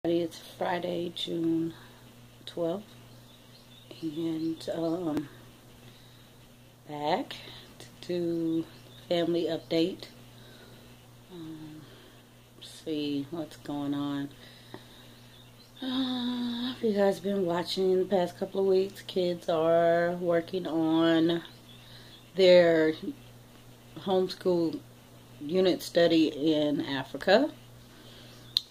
It's Friday, June 12th, and back to do family update. See what's going on. If you guys been watching the past couple of weeks, kids are working on their homeschool unit study in Africa.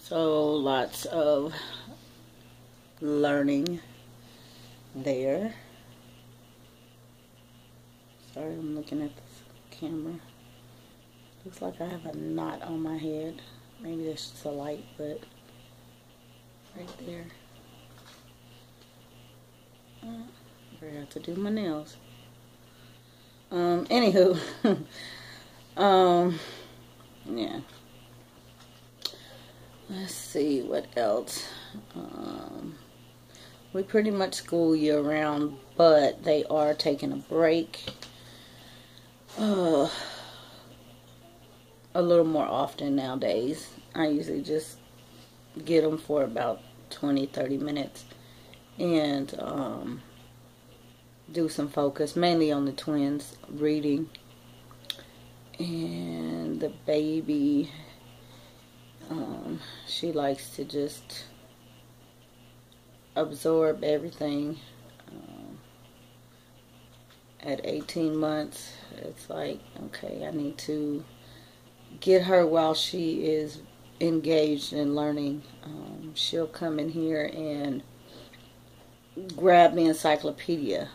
So lots of learning there. Sorry, I'm looking at this camera. Looks like I have a knot on my head. Maybe that's just a light, but right there. I forgot to do my nails. Anywho, yeah. Let's see what else. We pretty much school year round, but they are taking a break a little more often nowadays. I usually just get them for about 20-30 minutes and do some focus, mainly on the twins reading, and the baby. She likes to just absorb everything. At 18 months, it's like, okay, I need to get her while she is engaged in learning. She'll come in here and grab the encyclopedia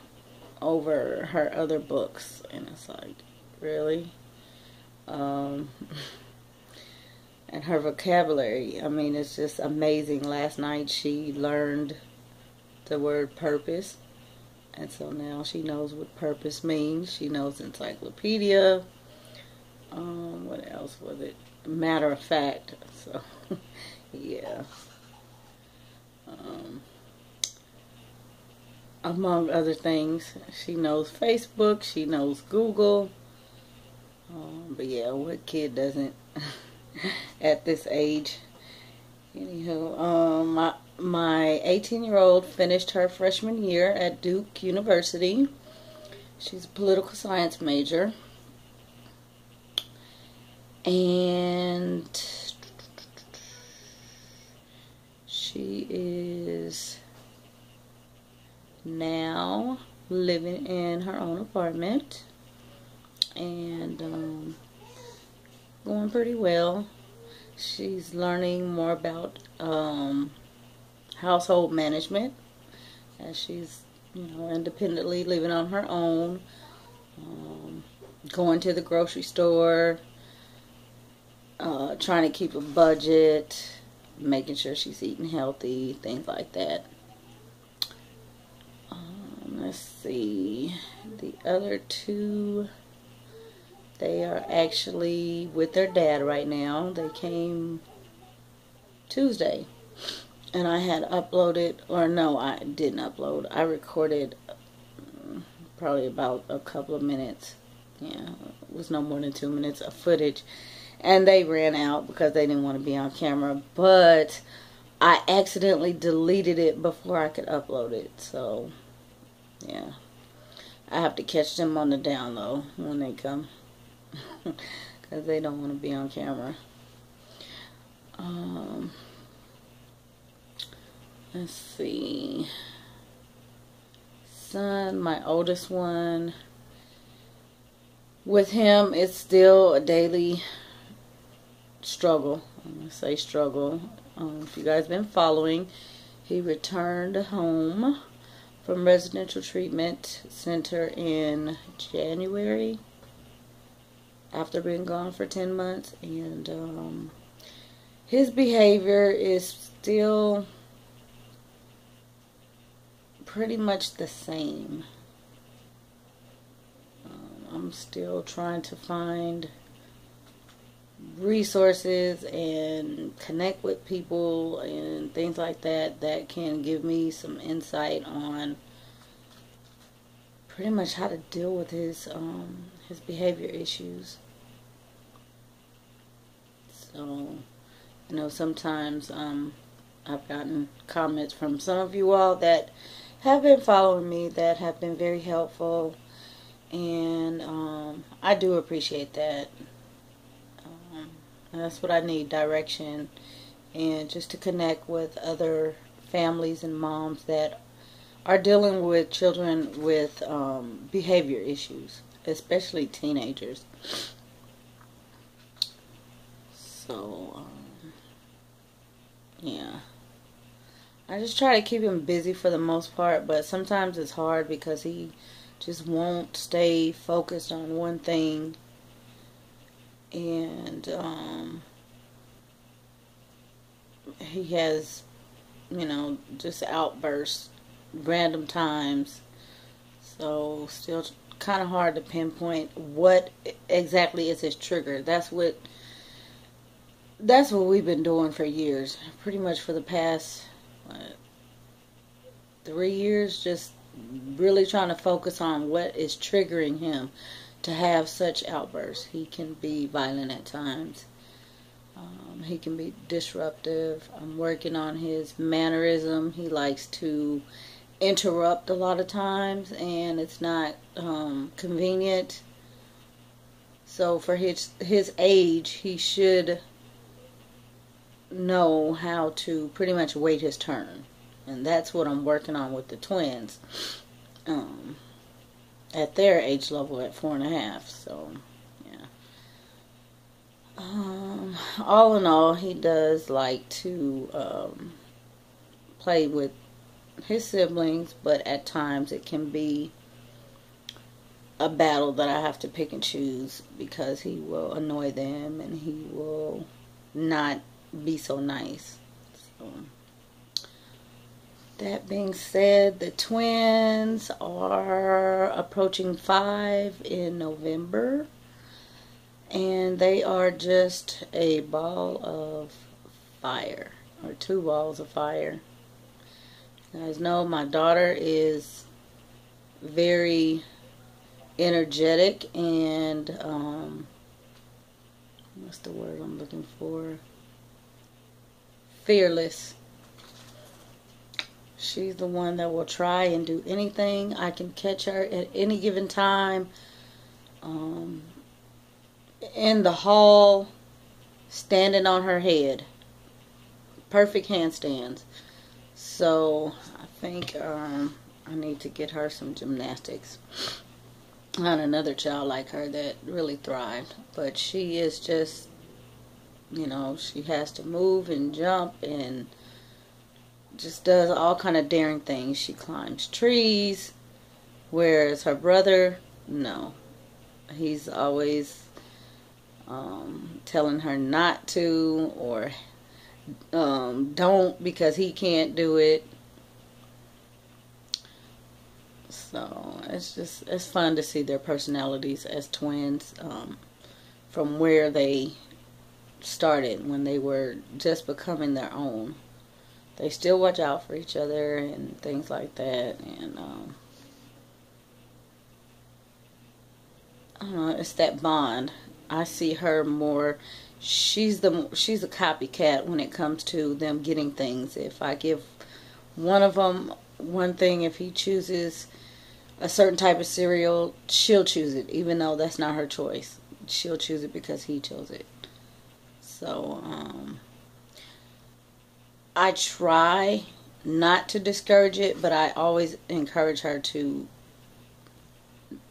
over her other books, and it's like, really? And her vocabulary, I mean, it's just amazing. Last night she learned the word purpose, and so now she knows what purpose means. She knows encyclopedia. What else was it? Matter of fact. So, yeah. Among other things, she knows Facebook. She knows Google. But yeah, what kid doesn't at this age? Anywho, my 18-year-old finished her freshman year at Duke University. She's a political science major. And she is now living in her own apartment and going pretty well. She's learning more about household management as she's, independently living on her own, going to the grocery store, trying to keep a budget, making sure she's eating healthy, things like that. Let's see, the other two, they are actually with their dad right now. They came Tuesday, and I had uploaded, or no, I didn't upload. I recorded probably about a couple of minutes. Yeah, it was no more than 2 minutes of footage, and they ran out because they didn't want to be on camera. But I accidentally deleted it before I could upload it, so yeah, I have to catch them on the down low when they come. Because they don't want to be on camera. Let's see. Son, my oldest one. With him, it's still a daily struggle. I'm going to say struggle. If you guys been following, he returned home from residential treatment center in January, after being gone for 10 months, and his behavior is still pretty much the same. I'm still trying to find resources and connect with people and things like that that can give me some insight on pretty much how to deal with his behavior issues. So, sometimes I've gotten comments from some of you all that have been following me that have been very helpful, and I do appreciate that. That's what I need, direction, and just to connect with other families and moms that are dealing with children with behavior issues, especially teenagers. So, yeah. I just try to keep him busy for the most part, but sometimes it's hard because he just won't stay focused on one thing. And he has, just outbursts random times. So still kind of hard to pinpoint what exactly is his trigger. That's what we've been doing for years, pretty much for the past 3 years, just really trying to focus on what is triggering him to have such outbursts. He can be violent at times. He can be disruptive. I'm working on his mannerism. He likes to interrupt a lot of times, and it's not convenient. So for his age, he should know how to pretty much wait his turn. And that's what I'm working on with the twins. At their age level at 4.5. So, yeah. All in all, he does like to play with his siblings, but at times it can be a battle that I have to pick and choose because he will annoy them and he will not be so nice. So, that being said, the twins are approaching 5 in November, and they are just a ball of fire, or 2 balls of fire. You guys know my daughter is very energetic and what's the word I'm looking for? Fearless. She's the one that will try and do anything. I can catch her at any given time in the hall, standing on her head. Perfect handstands. So I think I need to get her some gymnastics. I had another child like her that really thrived, but she is just, she has to move and jump and just does all kind of daring things. She climbs trees, whereas her brother, no. He's always telling her not to, or don't because he can't do it. So it's fun to see their personalities as twins from where they started when they were just becoming their own. They still watch out for each other and things like that, and I don't know, it's that bond. I see her more. She's a copycat when it comes to them getting things. If I give one of them one thing, if he chooses a certain type of cereal, she'll choose it, even though that's not her choice. She'll choose it because he chose it. So, I try not to discourage it, but I always encourage her to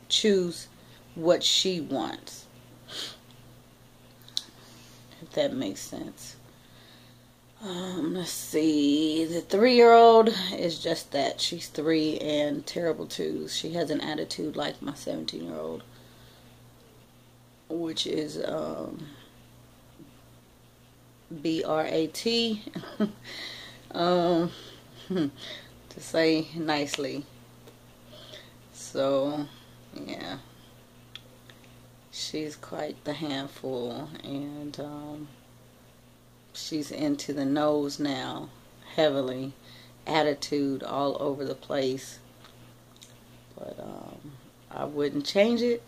choose what she wants. If that makes sense. Let's see. The 3-year-old is just that. She's 3 and terrible twos. She has an attitude like my 17-year-old, which is BRAT. To say nicely. So, yeah. She's quite the handful, and she's into the nose now, heavily. Attitude all over the place. But I wouldn't change it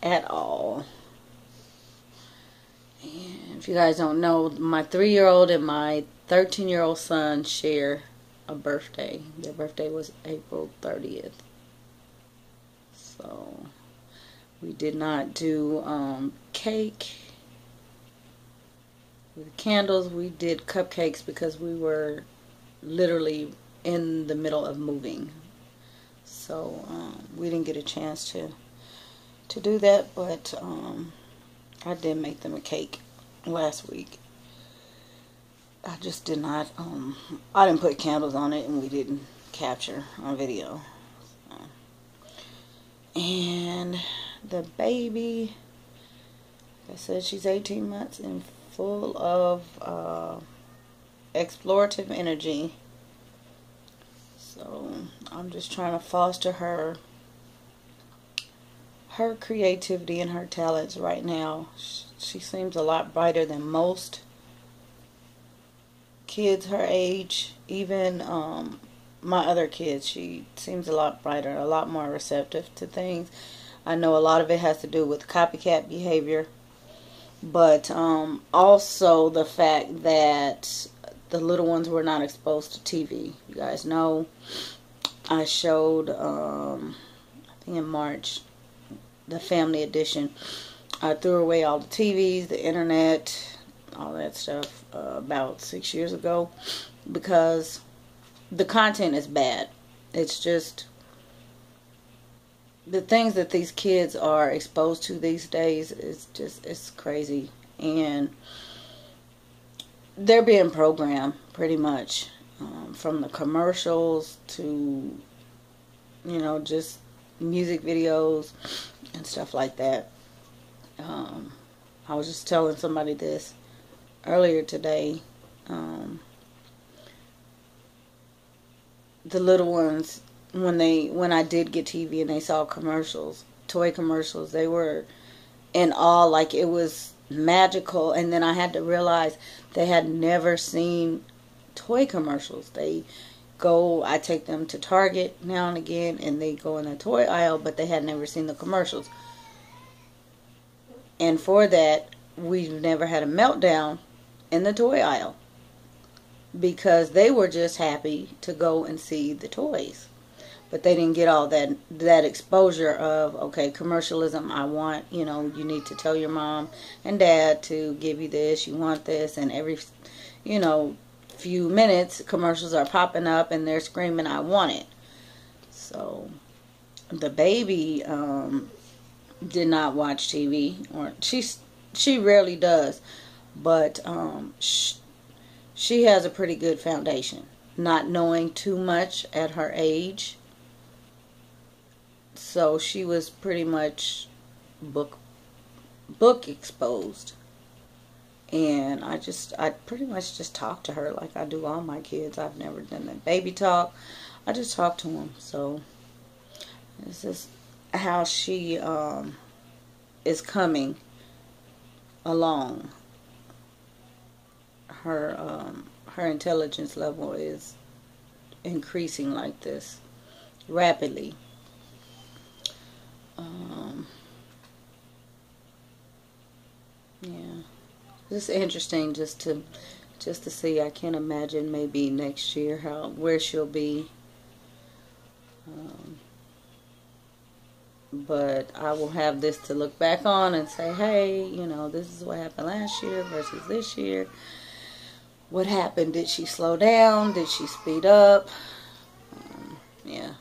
at all. And if you guys don't know, my 3-year-old and my 13-year-old son share a birthday. Their birthday was April 30th. So we did not do cake with candles. We did cupcakes because we were literally in the middle of moving. So we didn't get a chance to do that, but I did make them a cake last week. I just did not, I didn't put candles on it, and we didn't capture on video. So. And the baby, like I said, she's 18 months and full of explorative energy. So I'm just trying to foster her creativity and her talents right now. She seems a lot brighter than most kids her age. Even my other kids, she seems a lot brighter, a lot more receptive to things. I know a lot of it has to do with copycat behavior, but also the fact that the little ones were not exposed to TV. You guys know I showed, I think in March, the family edition. I threw away all the TVs, the internet, all that stuff about 6 years ago because the content is bad. It's just the things that these kids are exposed to these days is just, it's crazy. And they're being programmed pretty much from the commercials to, you know, just music videos and stuff like that. I was just telling somebody this earlier today. The little ones, when I did get TV and they saw commercials, toy commercials, they were in awe, like it was magical. And then I had to realize they had never seen toy commercials. I take them to Target now and again, and they go in the toy aisle, but they had never seen the commercials. And for that, we've never had a meltdown in the toy aisle because they were just happy to go and see the toys. But they didn't get all that exposure of, okay, commercialism, I want, you know, you need to tell your mom and dad to give you this, you want this, and every, you know, few minutes commercials are popping up and they're screaming, I want it. So the baby did not watch TV, or she rarely does, but she has a pretty good foundation, not knowing too much at her age. So she was pretty much book exposed. And I pretty much just talk to her like I do all my kids. I've never done that baby talk. I just talk to them. So this is how she is coming along. Her intelligence level is increasing like this rapidly. Yeah. It's interesting just to see. I can't imagine maybe next year where she'll be. But I will have this to look back on and say, hey, you know, this is what happened last year versus this year. What happened? Did she slow down? Did she speed up? Yeah.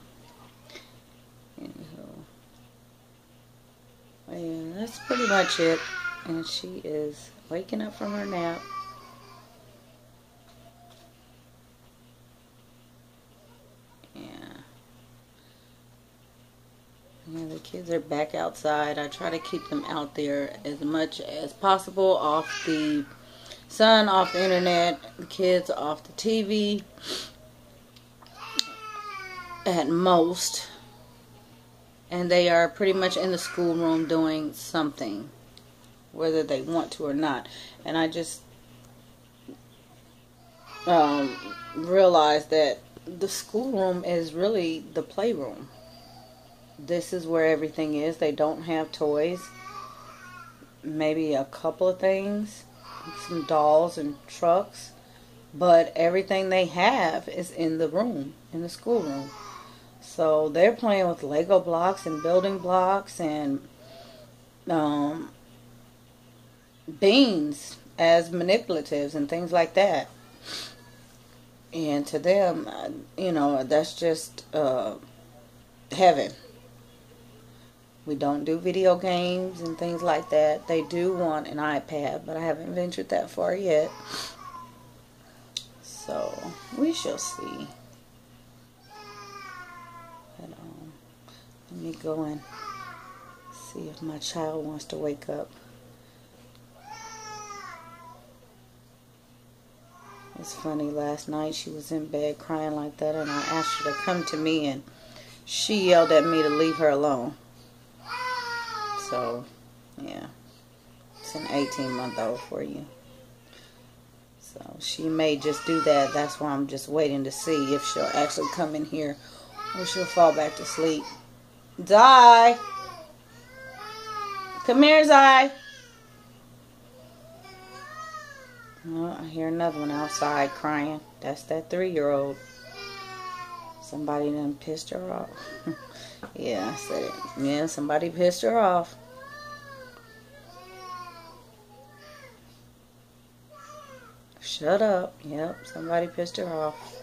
Yeah, that's pretty much it. And she is waking up from her nap. Yeah, the kids are back outside. I try to keep them out there as much as possible, off the sun, off the internet, the kids off the TV at most. And they are pretty much in the schoolroom doing something, whether they want to or not. And I just realized that the schoolroom is really the playroom. This is where everything is. They don't have toys. maybe a couple of things, some dolls and trucks, but everything they have is in the room, in the schoolroom. So they're playing with Lego blocks and building blocks and beans as manipulatives and things like that. And to them, that's just heaven. We don't do video games and things like that. They do want an iPad, but I haven't ventured that far yet. So we shall see. But, let me go and see if my child wants to wake up. It's funny, last night she was in bed crying like that, and I asked her to come to me, and she yelled at me to leave her alone. So, yeah, it's an 18-month-old for you. So she may just do that. That's why I'm just waiting to see if she'll actually come in here or she'll fall back to sleep. Zai! Come here, Zai! Oh, I hear another one outside crying. That's that 3-year-old. Somebody done pissed her off. Yeah, I said it. Yeah, somebody pissed her off. Shut up. Yep, somebody pissed her off.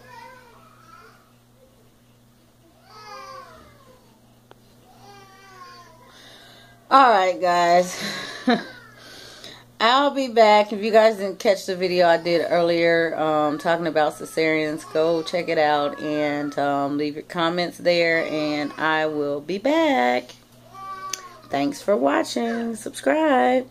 Alright, guys. I'll be back. If you guys didn't catch the video I did earlier talking about cesareans, go check it out and leave your comments there, and I will be back. Thanks for watching. Subscribe.